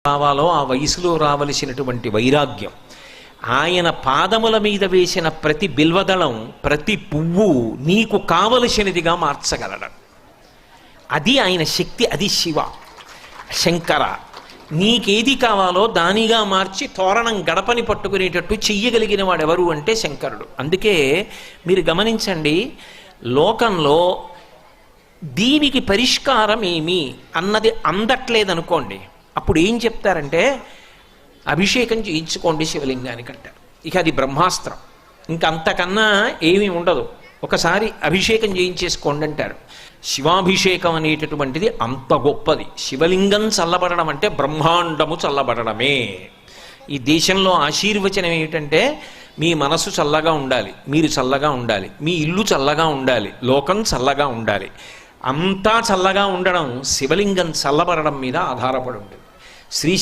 రావాలో ఆ వయసులో రావలసినటువంటి వైరాగ్యం, ఆయన పాదముల మీద వేసిన ప్రతి బిల్వదళం, ప్రతి పువ్వు నీకు కావలసినదిగా మార్చగలడు. అది ఆయన శక్తి, అది శివ. శంకర నీకేది కావాలో దానిగా మార్చి తోరణం గడపని పట్టుకునేటట్టు చెయ్యగలిగిన వాడెవరు అంటే శంకరుడు. అందుకే మీరు గమనించండి, లోకంలో దీనికి పరిష్కారం ఏమి అన్నది అందట్లేదనుకోండి, అప్పుడు ఏం చెప్తారంటే అభిషేకం చేయించుకోండి శివలింగానికి అంటారు. ఇక అది బ్రహ్మాస్త్రం, ఇంక అంతకన్నా ఏమీ ఉండదు. ఒకసారి అభిషేకం చేయించేసుకోండి అంటారు. శివాభిషేకం అనేటటువంటిది అంత గొప్పది. శివలింగం చల్లబడడం అంటే బ్రహ్మాండము చల్లబడడమే. ఈ దేశంలో ఆశీర్వచనం ఏమిటంటే మీ మనసు చల్లగా ఉండాలి, మీరు చల్లగా ఉండాలి, మీ ఇల్లు చల్లగా ఉండాలి, లోకం చల్లగా ఉండాలి. అంతా చల్లగా ఉండడం శివలింగం చల్లబడడం మీద ఆధారపడి ఉంటుంది. శ్రీ